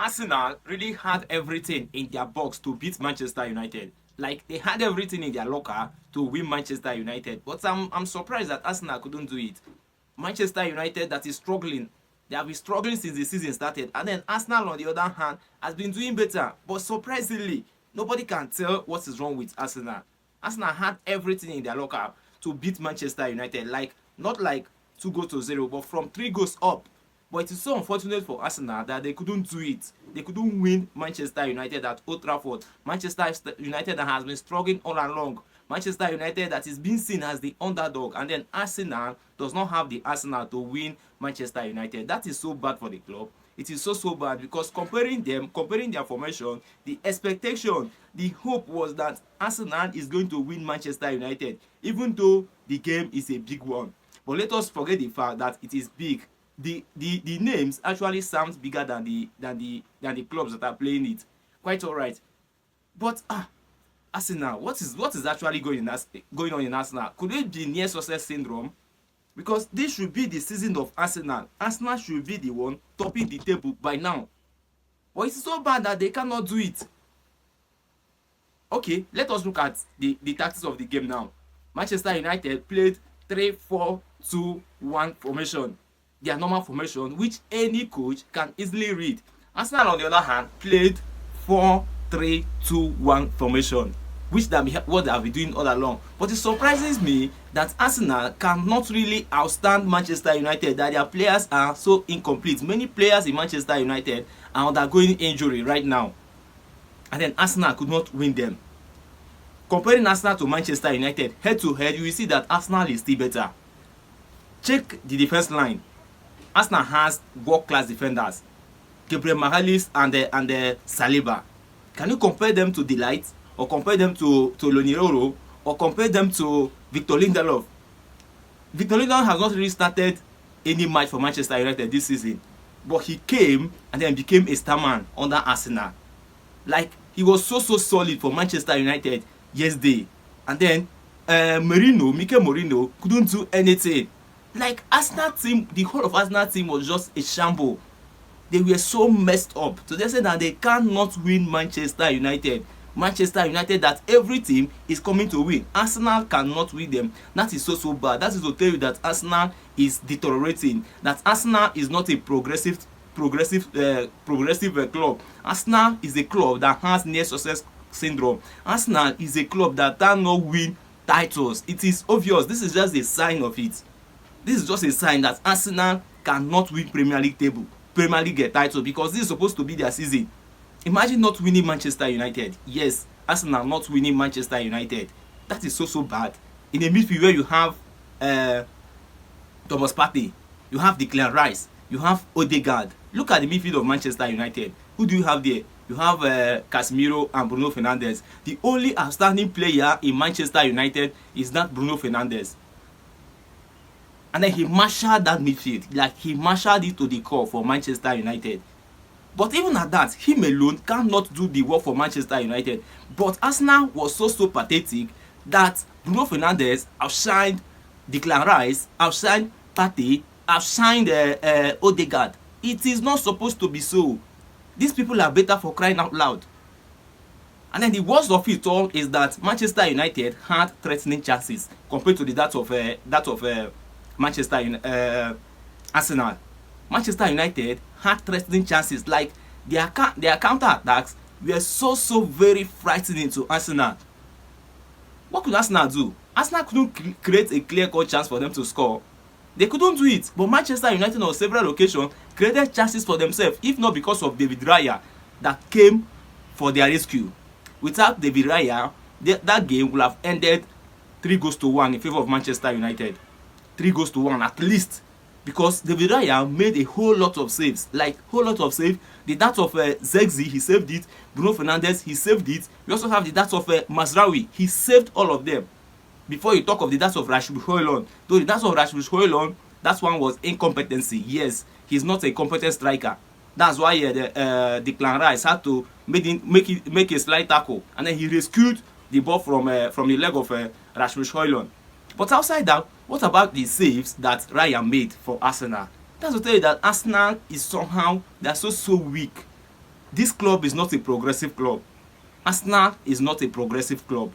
Arsenal really had everything in their box to beat Manchester United. Like they had everything in their locker to win Manchester United. But I'm surprised that Arsenal couldn't do it. Manchester United that is struggling. They have been struggling since the season started. And then Arsenal on the other hand has been doing better. But surprisingly, nobody can tell what is wrong with Arsenal. Arsenal had everything in their locker to beat Manchester United. Like not like 2 goals to 0, but from 3 goals up. But it is so unfortunate for Arsenal that they couldn't do it. They couldn't win Manchester United at Old Trafford. Manchester United that has been struggling all along. Manchester United that is being seen as the underdog. And then Arsenal does not have the Arsenal to win Manchester United. That is so bad for the club. It is so bad because comparing their formation, the expectation, the hope was that Arsenal is going to win Manchester United, even though the game is a big one. But let us forget the fact that it is big. The names actually sounds bigger than the clubs that are playing it. Quite alright. But Arsenal, what is actually going on in Arsenal? Could it be near success syndrome? Because this should be the season of Arsenal. Arsenal should be the one topping the table by now. But it's so bad that they cannot do it. Okay, let us look at the tactics of the game now. Manchester United played 3-4-2-1 formation. Their normal formation, which any coach can easily read. Arsenal, on the other hand, played 4-3-2-1 formation, which what they have been doing all along. But it surprises me that Arsenal cannot really outstand Manchester United, that their players are so incomplete. Many players in Manchester United are undergoing injury right now. And then Arsenal could not win them. Comparing Arsenal to Manchester United, head to head, you will see that Arsenal is still better. Check the defense line. Arsenal has world-class defenders, Gabriel Magalhaes and Saliba. Can you compare them to Delight, or compare them to Loniroro, or compare them to Victor Lindelof? Victor Lindelof has not really started any match for Manchester United this season, but he came and then became a star man under Arsenal. Like he was so solid for Manchester United yesterday, and then Mikel Merino couldn't do anything. Like Arsenal team, the whole of Arsenal team was just a shambles. They were so messed up. So they said that they cannot win Manchester United. Manchester United, that every team is coming to win. Arsenal cannot win them. That is so bad. That is to tell you that Arsenal is deteriorating. That Arsenal is not a progressive club. Arsenal is a club that has near success syndrome. Arsenal is a club that cannot win titles. It is obvious. This is just a sign of it. This is just a sign that Arsenal cannot win Premier League title, because this is supposed to be their season. Imagine not winning Manchester United. Yes, Arsenal not winning Manchester United. That is so bad. In a midfield where you have Thomas Partey, you have Declan Rice, you have Odegaard. Look at the midfield of Manchester United. Who do you have there? You have Casemiro and Bruno Fernandes. The only outstanding player in Manchester United is that Bruno Fernandes. And then he marshaled that midfield. Like he marshaled it to the core for Manchester United. But even at that, him alone cannot do the work for Manchester United. But Arsenal was so pathetic that Bruno Fernandes outshined Declan Rice, outshined Partey, outshined Odegaard. It is not supposed to be so. These people are better, for crying out loud. And then the worst of it all is that Manchester United had threatening chances compared to that of Arsenal. Manchester United had threatening chances. Like their counter attacks were so very frightening to Arsenal. What could Arsenal do? Arsenal couldn't create a clear-cut chance for them to score. They couldn't do it. But Manchester United on several occasions created chances for themselves, if not because of David Raya that came for their rescue. Without David Raya, that game would have ended 3-1 in favor of Manchester United. 3-1 at least, because David Raya made a whole lot of saves. Like whole lot of saves. The that of Zegzi, he saved it. Bruno Fernandes, he saved it. We also have the that of Mazraoui, he saved all of them. Before you talk of the that of Rasmus Højlund, though the that of Rasmus Højlund, that one was incompetency. Yes, he's not a competent striker. That's why Declan Rice had to make a slight tackle, and then he rescued the ball from the leg of Rasmus Højlund. But outside that, what about the saves that Ryan made for Arsenal? That's to tell you that Arsenal is somehow, they're so weak. This club is not a progressive club. Arsenal is not a progressive club.